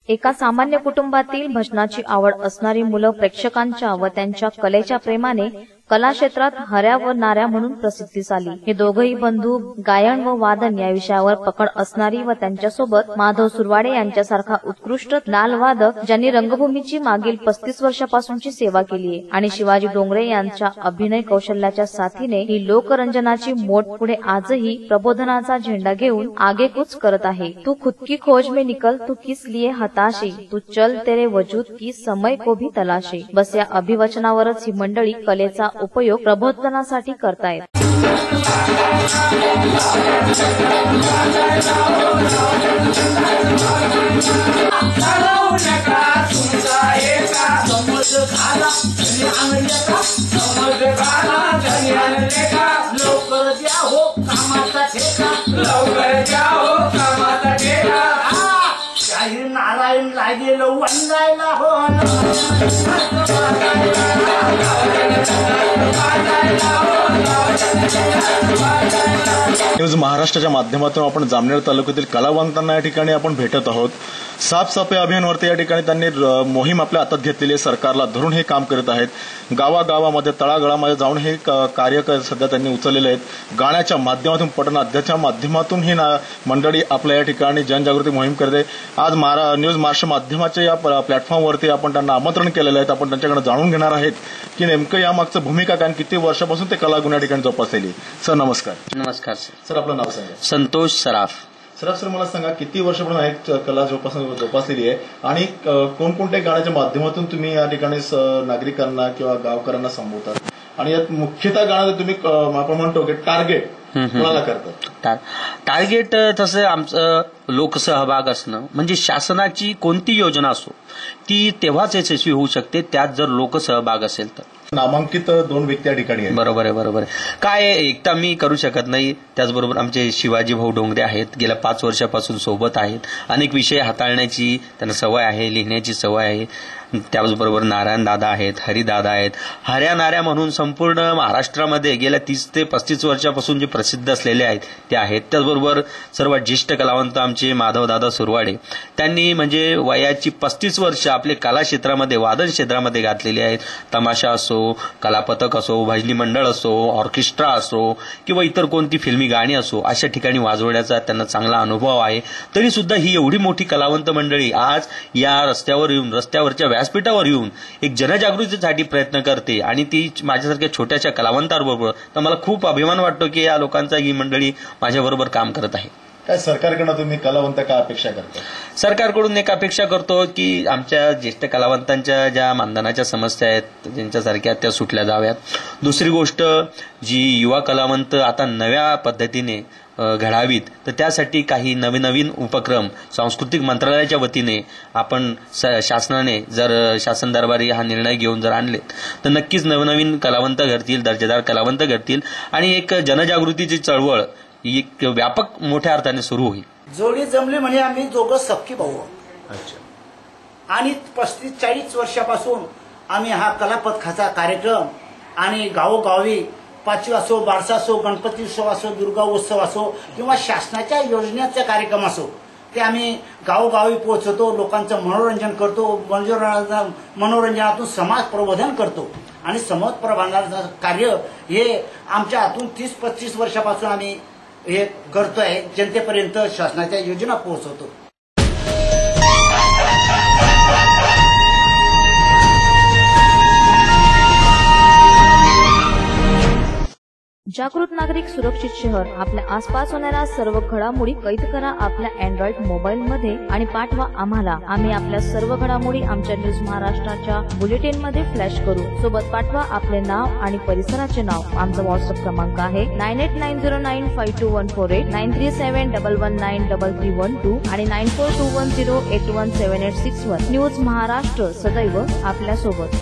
एका सामान्य कुटुंबातील भजनाची आवड असणारी मुलं प्रेक्षकांच्या व त्यांच्या कलेच्या प्रेमाने कला क्षेत्रात हऱ्या व नाऱ्या म्हणून प्रसिद्धीस आली। हे दोघही बंधू गायन व वादन या विषयावर पकड असणारी व त्यांच्यासोबत माधव सुरवाडे यांच्यासारखा उत्कृष्ट नाल वादक ज्यांनी रंगभूमीची मागील 35 वर्षापासूनची सेवा केली आहे आणि शिवाजी डोंगरे यांच्या अभिनय कौशल्याच्या साथीने ही लोकरंजनाची मोठ पुढे आजही प्रबोधनाचा झेंडा घेऊन आगेकूच करत आहे। तू खुद की खोज में निकल, तू किस लिए हताशे, तू चल तेरे वजूद की समय को भी तलाशे। बस या अभिवचनावरच ही मंडळी कलेचा उपयोग प्रबोधनासाठी करतायत। नारायण लागेल वंदायला हो न्यूज महाराष्ट्राच्या माध्यमातून आपण जामनेर तालुक्यातील कलावंतांना या ठिकाणी आपण भेटत आहोत। साफसफाई अभियानवरती या ठिकाणी त्यांनी मोहीम आपल्या हातात घेतलेली आहे, सरकारला धरून हे काम करत आहेत। गावागावामध्ये तळागाळामध्ये जाऊन हे कार्य सध्या त्यांनी उचललेले आहेत। गाण्याच्या माध्यमातून पटनाट्याच्या माध्यमातून ही मंडळी आपल्या या ठिकाणी जनजागृती मोहीम करते। आज न्यूज महाराष्ट्र माध्यमाच्या या प्लॅटफॉर्मवरती आपण त्यांना आमंत्रण केलेलं आहे। आपण त्यांच्याकडे जाणून घेणार आहेत की नेमकं यामागचं भूमिका काय, किती वर्षापासून ते कलागुण या ठिकाणी जोपासलेली। सर नमस्कार। नमस्कार सर, आपलं नाव सांगा। संतोष सराफ। सर मला सांगा, किती वर्षापासून एक कला जोपासलेली आहे आणि कोणकोणत्या गाण्याच्या माध्यमातून तुम्ही या ठिकाणी नागरिकांना किंवा गावकऱ्यांना संबोधतात आणि यात मुख्यतः गाणं तुम्ही आपण म्हणतो की टार्गेट कोणाला करतात? टार्गेट तसं आमचं लोकसहभाग असणं म्हणजे शासनाची कोणती योजना असो ती तेव्हाच यशस्वी होऊ शकते, त्यात जर लोकसहभाग असेल तर। नामांकित 2 व्यक्ती या ठिकाणी आहेत। बरोबर आहे। काय एकटा मी करू शकत नाही, त्याचबरोबर आमचे शिवाजी भाऊ डोंगरे आहेत, गेल्या 5 वर्षापासून सोबत आहेत। अनेक विषय हाताळण्याची त्यांना सवय आहे, लिहिण्याची सवय आहे। त्याचबरोबर नारायण दादा आहेत, हरिदादा आहेत। हऱ्या नाऱ्या म्हणून संपूर्ण महाराष्ट्रामध्ये गेल्या 30 ते 35 वर्षापासून जे प्रसिद्ध असलेले आहेत ते आहेत। त्याचबरोबर सर्वात ज्येष्ठ कलावंत आमचे माधव दादा सुरवाडे, त्यांनी म्हणजे वयाची 35 वर्ष आपले कला क्षेत्रामध्ये वादन क्षेत्रामध्ये घातलेली आहेत। तमाशा असो, कलापथक असो, भजनी मंडळ असो, ऑर्केस्ट्रा असो किंवा इतर कोणती फिल्मी गाणी असो, अशा ठिकाणी वाजवण्याचा त्यांना चांगला अनुभव आहे। तरी सुद्धा ही एवढी मोठी कलावंत मंडळी आज या रस्त्यावर येऊन, रस्त्यावरच्या व्यासपीठावर येऊन एक जनजागृतीसाठी प्रयत्न करते आणि ती माझ्यासारख्या छोट्याशा कलावंतांबरोबर, तर मला खूप अभिमान वाटतो की या लोकांचा ही मंडळी माझ्याबरोबर काम करत आहे। काय सरकारकडून तुम्ही कलावंत काय अपेक्षा करता? सरकारकडून एक अपेक्षा करतो की आमच्या ज्येष्ठ कलावंतांच्या ज्या मानधनाच्या समस्या आहेत ज्यांच्यासारख्या त्या सुटल्या जाव्यात। दुसरी गोष्ट, जी युवा कलावंत आता नव्या पद्धतीने घडावीत, तर त्यासाठी काही नवीन उपक्रम सांस्कृतिक मंत्रालयाच्या वतीने आपण शासनाने जर शासन दरबारी हा निर्णय घेऊन जर आणले तर नक्कीच नवनवीन कलावंत घडतील, दर्जेदार कलावंत घडतील आणि एक जनजागृतीची चळवळ एक व्यापक मोठ्या अर्थाने सुरू होईल। जोडी जमली म्हणजे आम्ही दोघं सख्खी भाऊ। अच्छा। आणि 35-40 वर्षापासून आम्ही हा कलापथकाचा कार्यक्रम आणि गावोगावी 5 असो, बारसा असो, गणपती उत्सव असो, दुर्गा उत्सव असो किंवा शासनाच्या योजनेचा कार्यक्रम असो, ते आम्ही गावोगावी पोहोचवतो, लोकांचं मनोरंजन करतो, मनोरंजनातून समाज प्रबोधन करतो आणि समाज प्रबोधनाचं कार्य हे आमच्या हातून 30-35 वर्षापासून आम्ही हे करतोय, जनतेपर्यंत शासनाच्या योजना पोहोचवतो। जागृत नागरिक, सुरक्षित शहर। आपल्या आसपास होणाऱ्या सर्व घडामोडी कैद करा आपल्या अँड्रॉइड मोबाईल मध्ये आणि पाठवा आम्हाला। आम्ही आपल्या सर्व घडामोडी आमच्या न्यूज महाराष्ट्राच्या बुलेटिन मध्ये फ्लॅश करू। सोबत पाठवा आपले नाव आणि परिसराचे नाव। आमचा व्हॉट्सअप क्रमांक आहे 9890952148, 9371193312 आणि 942108178161। न्यूज महाराष्ट्र सदैव आपल्या सोबत।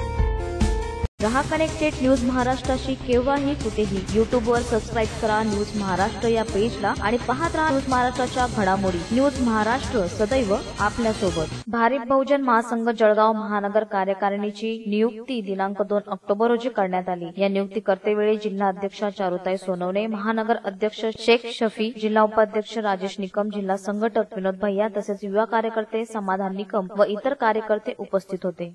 रहा कनेक्टेड न्यूज महाराष्ट्राशी केव्हाही कुठेही. युट्यूबवर सबस्क्राईब करा न्यूज महाराष्ट्र या पेजला आणि पाहत राहा न्यूज महाराष्ट्राच्या घडामोडी. न्यूज महाराष्ट्र सदैव आपल्या सोबत. भारिप बहुजन महासंघ जळगाव महानगर कार्यकारिणीची नियुक्ती दिनांक 2 ऑक्टोबर रोजी करण्यात आली. या नियुक्ती करतेवेळी जिल्हा अध्यक्षा चारुताई सोनवणे, महानगर अध्यक्ष शेख शफी, जिल्हा उपाध्यक्ष राजेश निकम, जिल्हा संघटक विनोद भैया तसेच युवा कार्यकर्ते समाधान निकम व इतर कार्यकर्ते उपस्थित होते.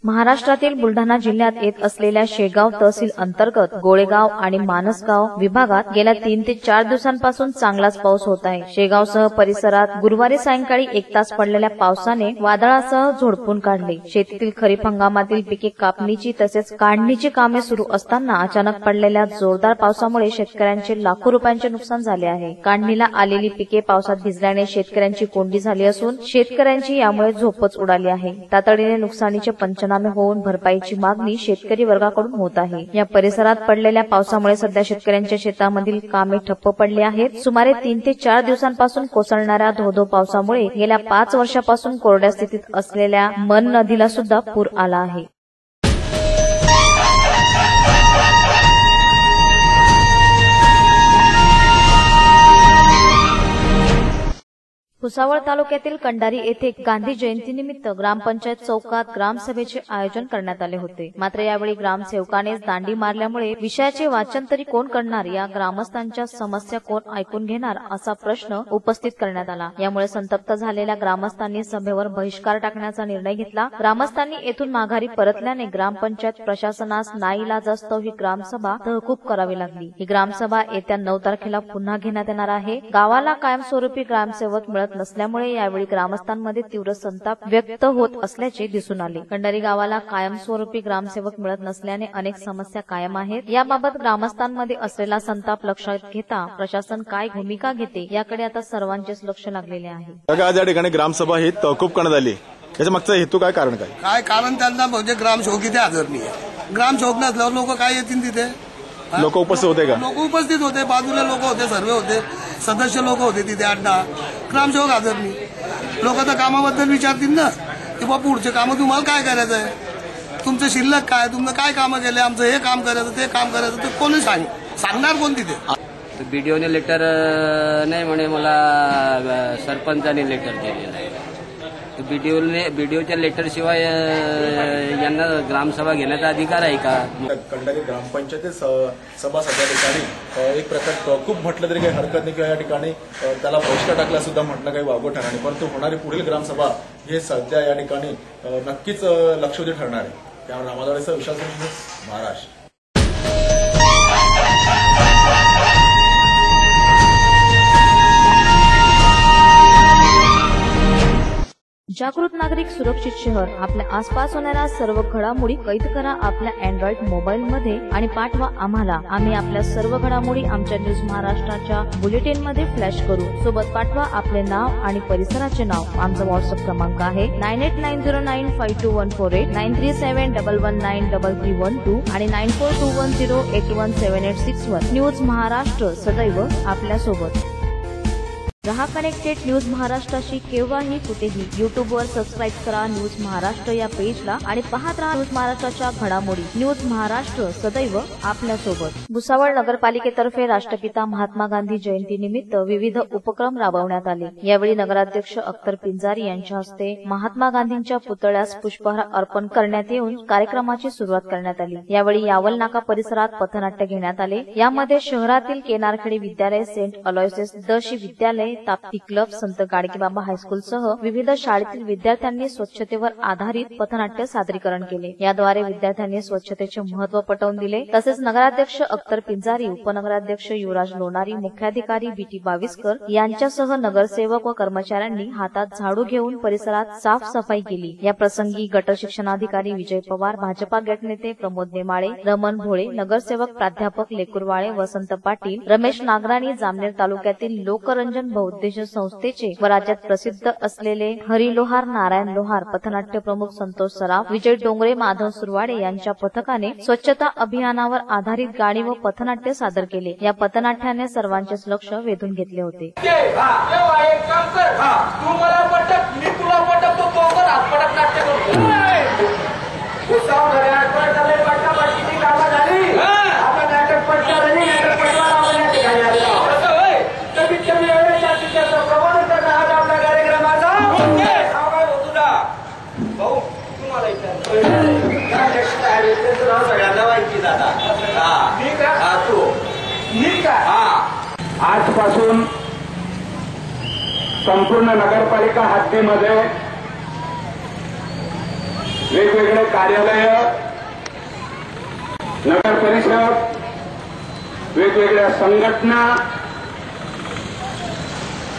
महाराष्ट्रातील बुलढाणा जिल्ह्यात येत असलेल्या शेगाव तहसील अंतर्गत गोळेगाव आणि मानसगाव विभागात गेल्या 3 ते 4 दिवसांपासून चांगलाच पाऊस होत आहे. शेगावसह परिसरात गुरुवारी सायंकाळी 1 तास पडलेल्या पावसाने वादळासह झोडपून काढले. शेतीतील खरीप हंगामातील पिके कापणीची तसेच काढणीची कामे सुरू असताना अचानक पडलेल्या जोरदार पावसामुळे शेतकऱ्यांचे लाखो रुपयांचे नुकसान झाले आहे. काढणीला आलेली पिके पावसात भिजल्याने शेतकऱ्यांची कोंडी झाली असून शेतकऱ्यांची यामुळे झोपच उडाली आहे. तातडीने नुकसानीचे पंचनामे होऊन भरपाईची मागणी शेतकरी वर्गाकडून होत आहे. या परिसरात पडलेल्या पावसामुळे सध्या शेतकऱ्यांच्या शेतामधील कामे ठप्प पडली आहेत. सुमारे 3 ते 4 दिवसांपासून कोसळणाऱ्या धो-धो पावसामुळे गेल्या 5 वर्षापासून कोरड्या स्थितीत असलेल्या मन नदीला सुद्धा पूर आला आहे. भुसावळ तालुक्यातील कंडारी येथे गांधी जयंतीनिमित्त ग्रामपंचायत चौकात ग्रामसभेचे आयोजन करण्यात आले होते. मात्र यावेळी ग्रामसेवकानेच दांडी मारल्यामुळे विषयाचे वाचन तरी कोण करणार, या ग्रामस्थांच्या समस्या कोण ऐकून घेणार असा प्रश्न उपस्थित करण्यात आला. यामुळे संतप्त झालेल्या ग्रामस्थांनी सभेवर बहिष्कार टाकण्याचा निर्णय घेतला. ग्रामस्थांनी येथून माघारी परतल्याने ग्रामपंचायत प्रशासनास नाईलाजास्तव ही ग्रामसभा तहकूब करावी लागली. ही ग्रामसभा येत्या 9 तारखेला पुन्हा घेण्यात येणार आहे. गावाला कायमस्वरूपी ग्रामसेवक मिळत नसल्यामुळे यावेळी ग्रामस्थांमध्ये तीव्र संताप व्यक्त होत असल्याचे दिसून आले. कंडारी गावाला कायमस्वरूपी ग्रामसेवक मिळत नसल्याने अनेक समस्या कायम आहेत. याबाबत ग्रामस्थांमध्ये असलेला संताप लक्षात घेता प्रशासन काय भूमिका घेते याकडे आता सर्वांचेच लक्ष लागलेले आहे. आज या ठिकाणी ग्रामसभा ही तहकूब करण्यात आली, याच्या मागचा हेतू काय, कारण काय? काय कारण त्यांना म्हणजे ग्रामसेवक इथे हजर नाही आहे. ग्रामसेवक नसल्यावर लोक काय येतील तिथे? लोक उपस्थित होते का? लोक उपस्थित होते, बाजूला लोक होते, सर्व होते, सदस्य लोक होते तिथे 8-10. ग्रामसेवक हजर नाही. लोक तर कामाबद्दल विचारतील ना की बा पुढचे कामं तुम्हाला काय करायचं आहे, तुमचं शिल्लक काय, तुमचं काय कामं केले, आमचं हे काम करायचं ते काम करायचं, ते कोणी सांगणार कोण तिथे? बीडीओने लेटर नाही म्हणे, मला सरपंचाने लेटर दिलेलं आहे. बीडीओच्या लेटर शिवाय यांना ग्रामसभा घेण्याचा अधिकार आहे का? कंडारी ग्रामपंचायत सभा सध्या ठिकाणी एक प्रकार तहकूब म्हटलं तरी काही हरकत नाही, किंवा या ठिकाणी त्याला बहिष्कार टाकला सुद्धा म्हटलं काही वावगं ठरणार नाही. परंतु होणारी पुढील ग्रामसभा हे सध्या या ठिकाणी नक्कीच लक्षवेधी ठरणार आहे. त्यामुळे रामादारेचा विश्वास महाराष्ट्र. जागृत नागरिक सुरक्षित शहर. आपल्या आसपास होणाऱ्या सर्व घडामोडी कैद करा आपल्या अँड्रॉइड मोबाईल मध्ये आणि पाठवा आम्हाला. आम्ही आपल्या सर्व घडामोडी आमच्या न्यूज महाराष्ट्राच्या बुलेटिन मध्ये फ्लॅश करू. सोबत पाठवा आपले नाव आणि परिसराचे नाव. आमचा व्हॉट्सअप क्रमांक आहे 9890952148, 9371193312 आणि 9421081786 न्यूज महाराष्ट्र सदैव आपल्या सोबत. रहा कनेक्टेड न्यूज महाराष्ट्राशी केव्हाही कुठेही. युट्यूबवर सबस्क्राईब करा न्यूज महाराष्ट्र या पेजला आणि पाहत राहा न्यूज महाराष्ट्राच्या घडामोडी. न्यूज महाराष्ट्र सदैव आपल्या सोबत. भुसावळ नगरपालिकेतर्फे राष्ट्रपिता महात्मा गांधी जयंतीनिमित्त विविध उपक्रम राबवण्यात आले. यावेळी नगराध्यक्ष अख्तर पिंजारी यांच्या हस्ते महात्मा गांधींच्या पुतळ्यास पुष्पहार अर्पण करण्यात येऊन कार्यक्रमाची सुरुवात करण्यात आली. यावेळी यावल नाका परिसरात पथनाट्य घेण्यात आले. यामध्ये शहरातील केनारखेडी विद्यालय, सेंट अलोयसेस दशी विद्यालय, ताप्ती क्लब, संत गाडगेबाबा हायस्कूल सह विविध शाळेतील विद्यार्थ्यांनी स्वच्छतेवर आधारित पथनाट्य सादरीकरण केले. याद्वारे विद्यार्थ्यांनी स्वच्छतेचे महत्त्व पटवून दिले. तसेच नगराध्यक्ष अख्तर पिंजारी, उपनगराध्यक्ष युवराज लोणारी, मुख्याधिकारी बीटी बाविस्कर यांच्यासह नगरसेवक व कर्मचाऱ्यांनी हातात झाडू घेऊन परिसरात साफसफाई केली. या प्रसंगी गट शिक्षणाधिकारी विजय पवार, भाजपा गटनेते प्रमोद नेमाळे, रमण भोळे, नगरसेवक प्राध्यापक लेकुरवाळे, वसंत पाटील, रमेश नागराणी, जामनेर तालुक्यातील लोकरंजन बहुउद्देशीय संस्थेचे व राज्यात प्रसिद्ध असलेले हरी लोहार, नारायण लोहार, पथनाट्य प्रमुख संतोष सराफ, विजय डोंगरे, माधव सुरवाडे यांच्या पथकाने स्वच्छता अभियानावर आधारित गाणी व पथनाट्य सादर केले. या पथनाट्याने सर्वांचेच लक्ष वेधून घेतले होते. आजपासून संपूर्ण नगरपालिका हद्दीमध्ये वेगवेगळे कार्यालय, नगर परिषद, वेगवेगळ्या संघटना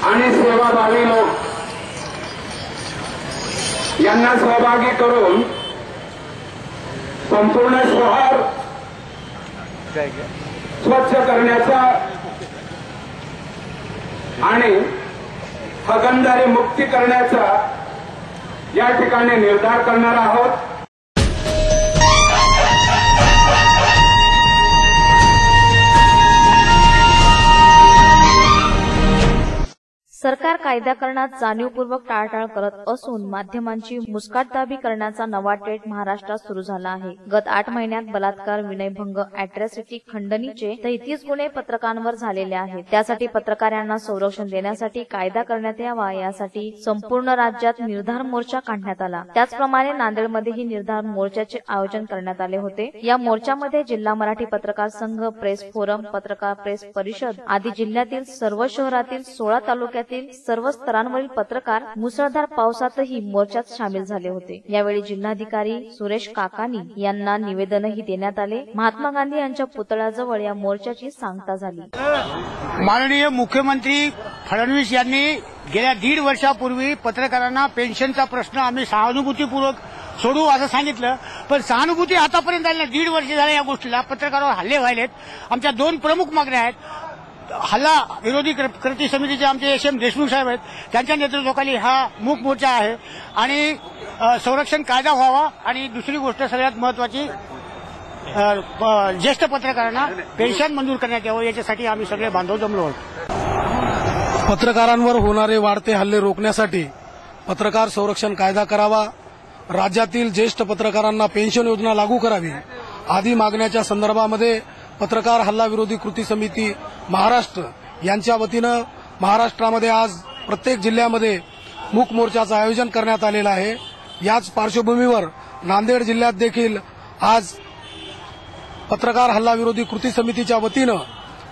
आणि सेवाभावी लोक यांना सहभागी करून संपूर्ण शहर स्वच्छ करण्याचा आणि हागणदारी मुक्ती करण्याचा या ठिकाणी निर्धार करणार आहोत. सरकार कायदा करण्यात जाणीवपूर्वक टाळाटाळ करत असून माध्यमांची मुस्काटदाबी करण्याचा नवा ट्रेंड महाराष्ट्रात सुरू झाला आहे. गत 8 महिन्यात बलात्कार, विनयभंग, अॅट्रॉसिटी, खंडणीचे 33 गुन्हे पत्रकारांवर झालेले आहेत. त्यासाठी पत्रकारांना संरक्षण देण्यासाठी कायदा करण्यात यावा यासाठी संपूर्ण राज्यात निर्धार मोर्चा काढण्यात आला. त्याचप्रमाणे नांदेडमध्येही निर्धार मोर्चाचे आयोजन करण्यात आले होते. या मोर्चामध्ये जिल्हा मराठी पत्रकार संघ, प्रेस फोरम, पत्रकार प्रेस परिषद आदी जिल्ह्यातील सर्व शहरातील 16 तालुक्यातील सर्व स्तरांवरील पत्रकार मुसळधार पावसातही मोर्चात सामील झाले होते. यावेळी जिल्हाधिकारी सुरेश काकानी यांना निवेदनही देण्यात आले. महात्मा गांधी यांच्या पुतळ्याजवळ या मोर्चाची सांगता झाली. माननीय मुख्यमंत्री फडणवीस यांनी गेल्या 1.5 वर्षापूर्वी पत्रकारांना पेन्शनचा प्रश्न आम्ही सहानुभूतीपूर्वक सोडू असं सांगितलं, पण सहानुभूती आतापर्यंत आली नाही. 1.5 वर्ष झाले या गोष्टीला. पत्रकारावर हल्ले व्हायलेत. आमच्या 2 प्रमुख मागण्या आहेत. हल्ला विरोधी कृती समितीचे आमचे एस एम देशमुख साहेब आहेत, त्यांच्या नेतृत्वाखाली हा मूक मोर्चा आहे आणि संरक्षण कायदा व्हावा. आणि दुसरी गोष्ट सगळ्यात महत्वाची, ज्येष्ठ पत्रकारांना पेन्शन मंजूर करण्यात यावं याच्यासाठी आम्ही सगळे बांधव जमलो आहोत. पत्रकारांवर होणारे वाढते हल्ले रोखण्यासाठी पत्रकार संरक्षण कायदा करावा, राज्यातील ज्येष्ठ पत्रकारांना पेन्शन योजना लागू करावी आदी मागण्याच्या संदर्भामध्ये पत्रकार हल्ला विरोधी कृती समिती महाराष्ट्र यांच्या वतीनं महाराष्ट्रामध्ये आज प्रत्येक जिल्ह्यामध्ये मूक मोर्चाचं आयोजन करण्यात आलेलं आहे. याच पार्श्वभूमीवर नांदेड जिल्ह्यात देखील आज पत्रकार हल्ला विरोधी कृती समितीच्या वतीनं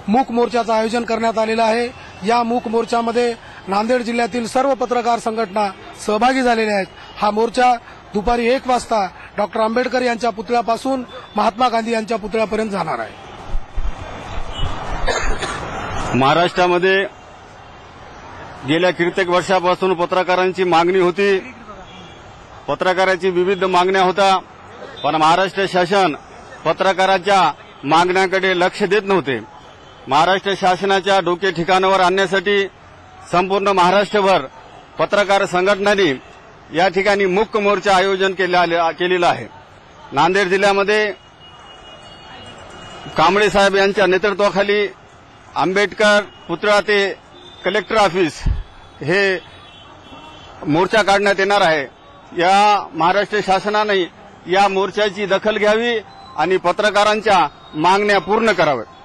मूक मोर्चाचं आयोजन करण्यात आलेलं आहे. या मूक मोर्चामध्ये नांदेड जिल्ह्यातील सर्व पत्रकार संघटना सहभागी झालेल्या आहेत. हा मोर्चा दुपारी 1 वाजता डॉक्टर आंबेडकर यांच्या पुतळ्यापासून महात्मा गांधी यांच्या पुतळ्यापर्यंत जाणार आहे. महाराष्ट्रामध्ये गेल्या कित्येक वर्षापासून पत्रकारांची मागणी होती. पत्रकारांची विविध मागण्या होत्या, पण महाराष्ट्र शासन पत्रकारांच्या मागण्याकडे लक्ष देत नव्हते. महाराष्ट्र शासनाच्या डोके ठिकाणावर आणण्यासाठी संपूर्ण महाराष्ट्रभर पत्रकार संघटनांनी या ठिकाणी मूक मोर्चा आयोजन केलेलं आहे. नांदेड जिल्ह्यामध्ये कांबळे साहेब यांच्या नेतृत्वाखाली आंबेडकर पुतळा ते कलेक्टर ऑफिस हे मोर्चा काढण्यात येणार आहे. या महाराष्ट्र शासनाने या मोर्चाची दखल घ्यावी आणि पत्रकारांच्या मागण्या पूर्ण कराव्यात.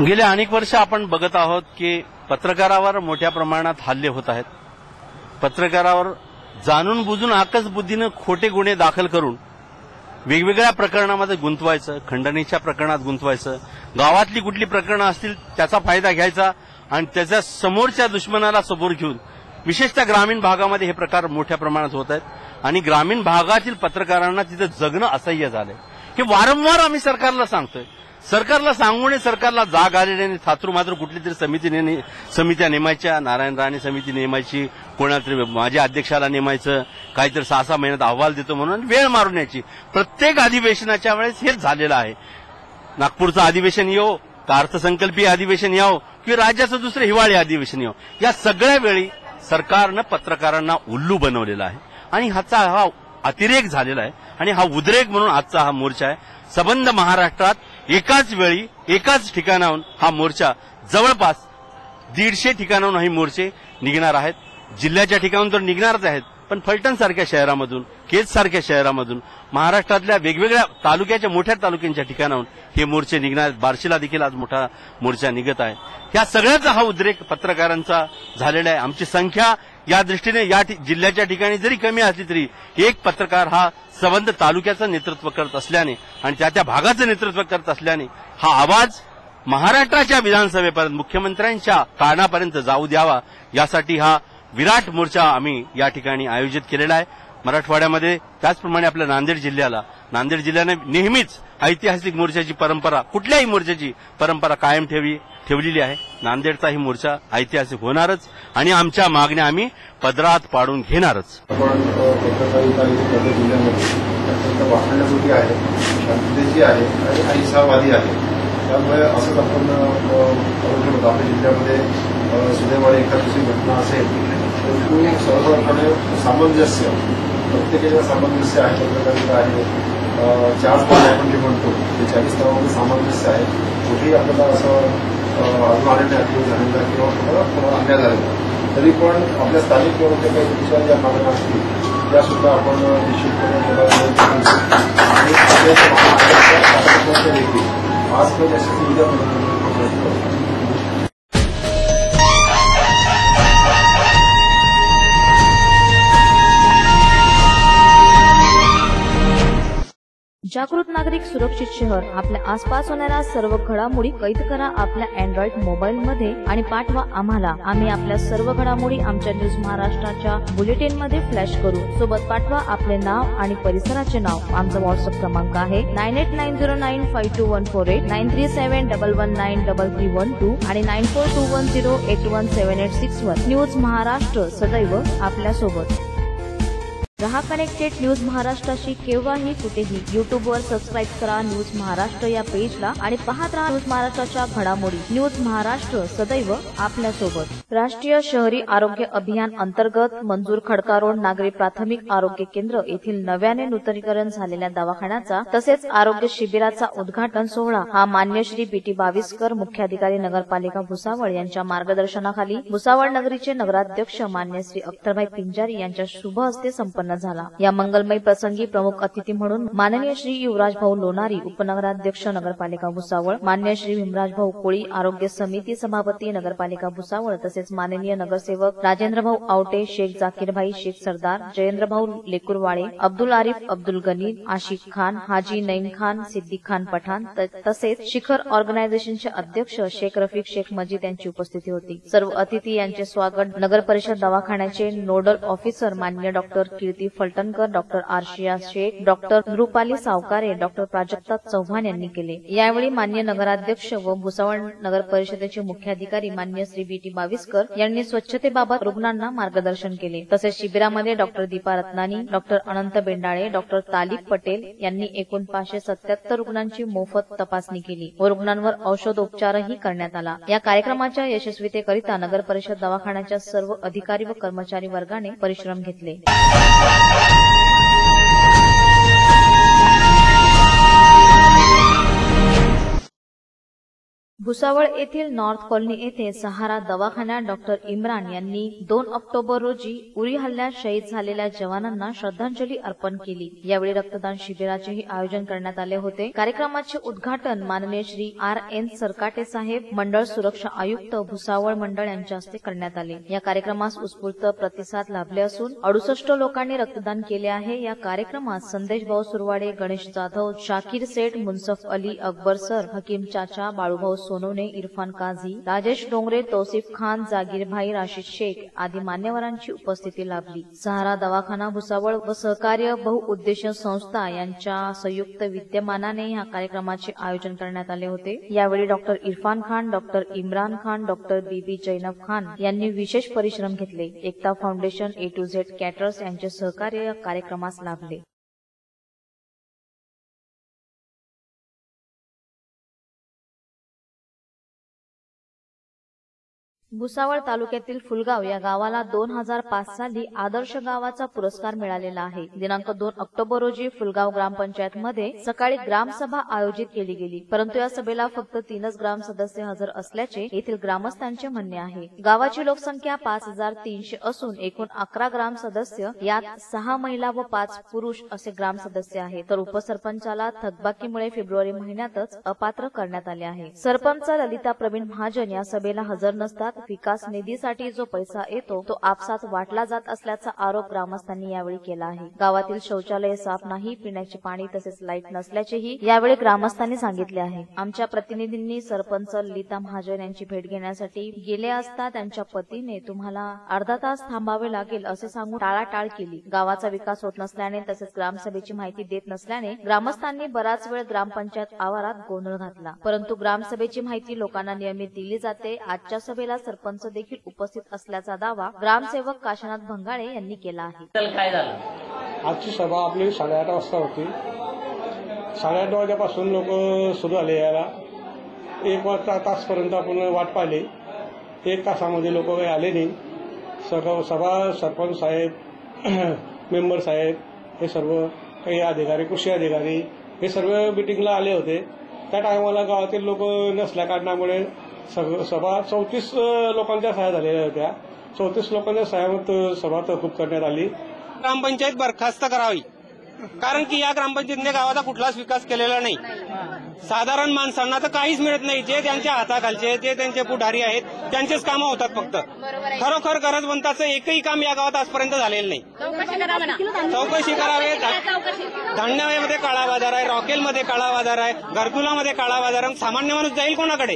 गेल्या अनेक वर्ष आपण बघत आहोत की पत्रकारावर मोठ्या प्रमाणात हल्ले होत आहेत. पत्रकारावर जाणून बुजून आकस बुद्धीनं खोटे गुन्हे दाखल करून वेगवेगळ्या प्रकरणामध्ये गुंतवायचं, खंडणीच्या प्रकरणात गुंतवायचं, गावातली कुठली प्रकरणं असतील त्याचा फायदा घ्यायचा आणि त्याच्या समोरच्या दुश्मनाला समोर घेऊन विशेषतः ग्रामीण भागामध्ये हे प्रकार मोठ्या प्रमाणात होत आहेत आणि ग्रामीण भागातील पत्रकारांना तिथे जगणं असह्य झालंय. हे वारंवार आम्ही सरकारला सांगतोय. सरकारला सांगून सरकारला जाग आलेली नाही. थातरू मात्र कुठली तरी समित्या नेमायच्या, नारायण राणे समिती नेमायची, कोणातरी माझ्या अध्यक्षाला नेमायचं, काहीतरी 6-6 महिन्यात अहवाल देतो म्हणून वेळ मारून यायची. प्रत्येक अधिवेशनाच्या वेळेस हेच झालेलं आहे. नागपूरचं अधिवेशन येवो का अर्थसंकल्पीय अधिवेशन यावं की राज्याचं दुसरं हिवाळी अधिवेशन यावं, या सगळ्या वेळी सरकारनं पत्रकारांना उल्लू बनवलेला आहे आणि हा अतिरेक झालेला आहे आणि हा उद्रेक म्हणून आजचा हा मोर्चा आहे. संबंध महाराष्ट्रात एकाच वेळी एकाच ठिकाणाहून हा मोर्चा जवळपास 150 ठिकाणाहून हे मोर्चे निघणार आहेत. जिल्ह्याच्या ठिकाणाहून तर निघणारच आहेत, पण फलटण सारख्या शहरामधून, केज सारख्या शहरामधून, महाराष्ट्रातल्या वेगवेगळ्या तालुक्याच्या मोठ्या तालुक्यांच्या ठिकाणाहून हे मोर्चे निघणार आहेत. बार्शीला देखील आज मोठा मोर्चा निघत आहे. या सगळ्याचा हा उद्रेक पत्रकारांचा झालेला आहे. आमची संख्या या दृष्टीने या जिल्ह्याच्या ठिकाणी जरी कमी असली तरी एक पत्रकार हा संबंध तालुक्याचं नेतृत्व करत असल्याने आणि त्या भागाचं नेतृत्व करत असल्याने हा आवाज महाराष्ट्राच्या विधानसभेपर्यंत, मुख्यमंत्र्यांच्या कानापर्यंत जाऊ द्यावा, यासाठी हा विराट मोर्चा आम्ही या ठिकाणी आयोजित केलेला आहे. मराठवाड्यामध्ये त्याचप्रमाणे आपल्या नांदेड जिल्ह्याने नेहमीच ऐतिहासिक मोर्चाची परंपरा, कुठल्याही मोर्चाची परंपरा कायम ठेवलेली आहे. नांदेडचाही मोर्चा ऐतिहासिक होणारच आणि आमच्या मागण्या आम्ही पदरात पाडून घेणारच. आपण पत्रकारिता जिल्ह्यामध्ये अत्यंत वाखाणण्याजोगी आहे, शांततेची आहे आणि अहिंसावादी आहे. त्यामुळे असंच आपण करू शकतो. आपल्या जिल्ह्यामध्ये सुदैवाने एखादी घटना असेल तर ती सर्वपणे सामंजस्य, प्रत्येकाच्या सामंजस्य आहे, पत्रकारिता आहे. 4 स्तरावर आपण जे म्हणतो ते 40 स्तरामध्ये सामंजस्य आहे. कुठेही आपल्याला असं अजून आलेल्या झालेला किंवा अन्याय झालेला, तरी पण आपल्या स्थानिक किंवा काही दुसऱ्या ज्या मागण्या असतील त्या सुद्धा आपण निश्चितपणे आणि देखील आज पण यशस्वी उद्या प्रयत्न करतो. जागृत नागरिक सुरक्षित शहर. आपल्या आसपास होणाऱ्या सर्व घडामोडी कैद करा आपल्या अँड्रॉइड मोबाईलमध्ये आणि पाठवा आम्हाला. आम्ही आपल्या सर्व घडामोडी आमच्या न्यूज महाराष्ट्राच्या बुलेटिनमध्ये फ्लॅश करू. सोबत पाठवा आपले नाव आणि परिसराचे नाव. आमचा व्हॉट्सअप क्रमांक आहे 9890952148, 9371193312 आणि 9421081786 न्यूज महाराष्ट्र सदैव आपल्यासोबत. रहा कनेक्टेड न्यूज महाराष्ट्राशी केव्हाही कुठेही. युट्यूबवर सबस्क्राईब करा न्यूज महाराष्ट्र या पेजला आणि पाहत राहा न्यूज महाराष्ट्राच्या घडामोडी. न्यूज महाराष्ट्र सदैव आपल्यासोबत. राष्ट्रीय शहरी आरोग्य अभियान अंतर्गत मंजूर खडका रोड नागरी प्राथमिक आरोग्य केंद्र येथील नव्याने नूतनीकरण झालेल्या दवाखान्याचा तसेच आरोग्य शिबिराचा उद्घाटन सोहळा हा मान्य श्री बीटी बाविस्कर, मुख्याधिकारी नगरपालिका भुसावळ यांच्या मार्गदर्शनाखाली भुसावळ नगरीचे नगराध्यक्ष मान्य श्री अख्तरभाई पिंजारी यांच्या शुभ हस्ते संपन्न झाला. या मंगलमय प्रसंगी प्रमुख अतिथी म्हणून माननीय श्री युवराज भाऊ लोणारी, उपनगराध्यक्ष नगरपालिका भुसावळ, मान्य श्री भीमराज भाऊ कोळी, आरोग्य समिती सभापती नगरपालिका भुसावळ, तसेच माननीय नगरसेवक राजेंद्र भाऊ आवटे, शेख जाकीरभाई शेख सरदार, जयेंद्र भाऊ लेकुरवाळे, अब्दुल आरिफ अब्दुल गनी, आशिक खान, हाजी नईम खान, सिद्दीक खान पठाण तसेच शिखर ऑर्गनायझेशनचे अध्यक्ष शेख रफिक शेख मजीद यांची उपस्थिती होती. सर्व अतिथी यांचे स्वागत नगर परिषद दवाखान्याचे नोडल ऑफिसर मान्य doctor Kirti Phaltankar, doctor Arshiya Shaikh, doctor Nrupali Sawkare, doctor Prajakta Chavan यांनी केले. यावेळी मान्य नगराध्यक्ष व भुसावळ नगर परिषदेचे मुख्याधिकारी मान्य श्री बीटी बाविस्कर यांनी स्वच्छतेबाबत रुग्णांना मार्गदर्शन केले. तसेच शिबिरामध्ये डॉक्टर दीपा रत्नानी, डॉक्टर अनंत बेंडाळे, डॉक्टर तालिक पटेल यांनी एकूण 577 रुग्णांची मोफत तपासणी केली व रुग्णांवर औषधोपचारही करण्यात आला. या कार्यक्रमाच्या यशस्वीतेकरिता नगर परिषद दवाखान्याच्या सर्व अधिकारी व कर्मचारी वर्गाने परिश्रम घेतले. भुसावळ येथील नॉर्थ कॉलनी येथे सहारा दवाखान्यात डॉक्टर इम्रान यांनी 2 ऑक्टोबर रोजी उरी हल्ल्यात शहीद झालेल्या जवानांना श्रद्धांजली अर्पण केली. यावेळी रक्तदान शिबिराचेही आयोजन करण्यात आले होते. कार्यक्रमाचे उद्घाटन माननीय श्री RN सरकाटे साहेब, मंडळ सुरक्षा आयुक्त भुसावळ मंडळ यांच्या हस्ते करण्यात आले. या कार्यक्रमास उत्स्फूर्त प्रतिसाद लाभले असून 68 लोकांनी रक्तदान केले आहे. या कार्यक्रमात संदेश भाऊ सुरवाडे, गणेश जाधव, शाकीर सेठ, मुन्सफ अली, अकबर सर, हकीम चाचा, बाळूभाऊ सोनवणे, इरफान काझी, राजेश डोंगरे, तौसिफ खान, जागीरभाई, राशिद शेख आदी मान्यवरांची उपस्थिती लाभली. सहारा दवाखाना भुसावळ व सहकार्य बहुउद्देशीय संस्था यांच्या संयुक्त विद्यमानाने या कार्यक्रमाचे आयोजन करण्यात आले होते. यावेळी doctor Irfan Khan, doctor Imran Khan, doctor Bibi Zainab Khan यांनी विशेष परिश्रम घेतले. Ekta foundation, A to Z caterers यांचे सहकार्य या कार्यक्रमास लाभले. भुसावळ तालुक्यातील फुलगाव या गावाला 2005 साली आदर्श गावाचा पुरस्कार मिळालेला आहे. दिनांक 2 ऑक्टोबर रोजी फुलगाव ग्रामपंचायतमध्ये सकाळी ग्रामसभा आयोजित केली गेली, परंतु या सभेला फक्त 3च ग्राम सदस्य हजर असल्याचे येथील ग्रामस्थांचे म्हणणे आहे. गावाची लोकसंख्या 5300 असून एकूण 11 ग्राम सदस्य, यात 6 महिला व 5 पुरुष असे ग्राम सदस्य आहेत. तर उपसरपंचाला थकबाकीमुळे फेब्रुवारी महिन्यातच अपात्र करण्यात आले आहे. सरपंच ललिता प्रवीण महाजन या सभेला हजर नसतात. विकास निधीसाठी जो पैसा येतो तो आपसात वाटला जात असल्याचा आरोप ग्रामस्थांनी यावेळी केला आहे. गावातील शौचालय साफ नाही, पिण्याचे पाणी तसेच लाईट नसल्याचेही यावेळी ग्रामस्थांनी सांगितले आहे. आमच्या प्रतिनिधींनी सरपंच ललिता महाजन यांची भेट घेण्यासाठी गेले असता त्यांच्या पतीने तुम्हाला अर्धा तास थांबावे लागेल असे सांगून टाळाटाळ केली. गावाचा विकास होत नसल्याने तसेच ग्रामसभेची माहिती देत नसल्याने ग्रामस्थांनी बराच वेळ ग्रामपंचायत आवारात गोंधळ घातला, परंतु ग्रामसभेची माहिती लोकांना नियमित दिली जाते. आजच्या सभेला सरपंच देखील उपस्थित असल्याचा दावा ग्रामसेवक काशीनाथ भंगाळे यांनी केला आहे. काय झालं? आजची सभा आपली 8:30 वाजता होती. 8:30 वाजल्यापासून लोक सुरू झाले यायला. 1 तासपर्यंत आपण वाट पाहिली. 1 तासामध्ये लोक काही आले नाही. सभा सरपंच साहेब, मेंबर साहेब, हे सर्व काही अधिकारी, कृषी अधिकारी हे सर्व मिटिंगला आले होते. त्या टायमाला गावातील लोक नसल्या कारणामुळे सभा 34 लोकांच्या सह्या झालेल्या होत्या. 34 लोकांच्या सह्यावर सभा तहकूब करण्यात आली. ग्रामपंचायत बरखास्त करावी, कारण की या ग्रामपंचायतीने गावाचा कुठलाच विकास केलेला नाही. साधारण माणसांना तर काहीच मिळत नाही. जे त्यांच्या हाताखालचे, जे त्यांचे पुढारी आहेत त्यांचेच कामं होतात. फक्त खरोखर गरजवंताचं एकही काम या गावात आजपर्यंत झालेलं नाही. चौकशी करावे. धान्यामध्ये काळा बाजार आहे, रॉकेलमध्ये काळा बाजार आहे, घरकुलामध्ये काळा बाजार आहे. सामान्य माणूस जाईल कोणाकडे?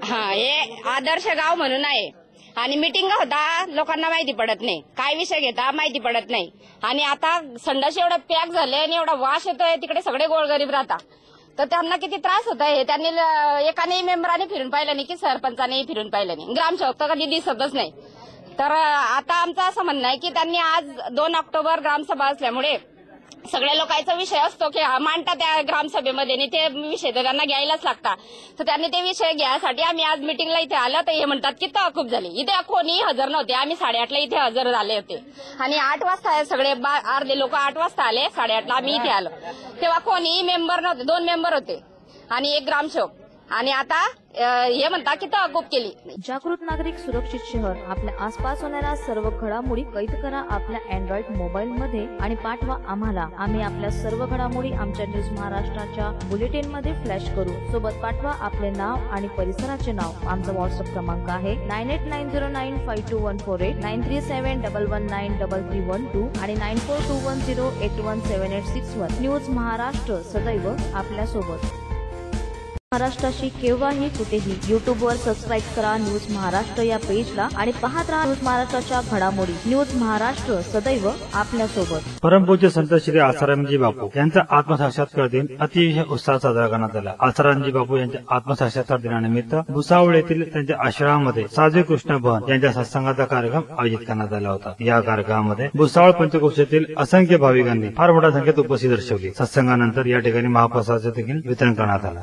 हे आदर्श गाव म्हणून आहे आणि मिटिंग होता, लोकांना माहिती पडत नाही. काय विषय घेता माहिती पडत नाही. आणि आता संडास एवढं पॅक झाले आणि एवढा वास येतोय, तिकडे सगळे गोरगरीब राहतात, तर त्यांना किती त्रास होत आहे. त्यांनी एकाने मेंबराने फिरून पाहिलं नाही की सरपंचाने फिरून पाहिलं नाही. ग्रामसेवक तर कधी दिसतच नाही. तर आता आमचं असं म्हणणं आहे की त्यांनी आज 2 ऑक्टोबर ग्रामसभा असल्यामुळे सगळ्या लोकांचा विषय असतो की मांडतात त्या ग्रामसभेमध्ये आणि ते विषय तर त्यांना घ्यायलाच लागतात. तर त्यांनी ते विषय घ्यायसाठी आम्ही आज मिटिंगला इथे आलो. तर हे म्हणतात की तहकूब झाली. इथे कोणीही हजर नव्हते. आम्ही 8:30ला इथे हजर झाले होते आणि 8 वाजता सगळे अर्धे लोक 8 वाजता आले. 8:30ला आम्ही इथे आलो. तेव्हा कोणीही मेंबर नव्हते. 2 मेंबर होते आणि 1 ग्रामसेवक. आणि आता हे म्हणतात की तहकूब केली. जागृत नागरिक सुरक्षित शहर. आपल्या आसपास होणाऱ्या सर्व घडामोडी कैद करा आपल्या अँड्रॉइड मोबाईल मध्ये आणि पाठवा आम्हाला. आम्ही आपल्या सर्व घडामोडी आमच्या न्यूज महाराष्ट्राच्या बुलेटिन मध्ये फ्लॅश करू. सोबत पाठवा आपले नाव आणि परिसराचे नाव. आमचा व्हॉट्सअप क्रमांक आहे 9890952148, 9371193312 आणि 9421081781. न्यूज महाराष्ट्र सदैव आपल्यासोबत. महाराष्ट्राशी केव्हाही कुठेही. युट्यूबवर सबस्क्राईब करा न्यूज महाराष्ट्र या पेजला आणि पाहत राहा न्यूज महाराष्ट्राच्या घडामोडी. न्यूज महाराष्ट्र सदैव आपल्यासोबत. परमपूज्य संत श्री आसारामजी बापू यांचा आत्मसाक्षात्कार दिन अतिशय उत्साहात साजरा करण्यात आला. आसारामजी बापू यांच्या आत्मसाक्षात्कार दिनानिमित्त भुसावळ येथील त्यांच्या आश्रमामध्ये साधू कृष्ण भवन यांच्या सत्संगाचा कार्यक्रम आयोजित करण्यात आला होता. या कार्यक्रमामध्ये भुसावळ पंचकोशातील असंख्य भाविकांनी फार मोठ्या संख्येत उपस्थिती दर्शवली. सत्संगानंतर या ठिकाणी महाप्रसादाचे देखील वितरण करण्यात आलं.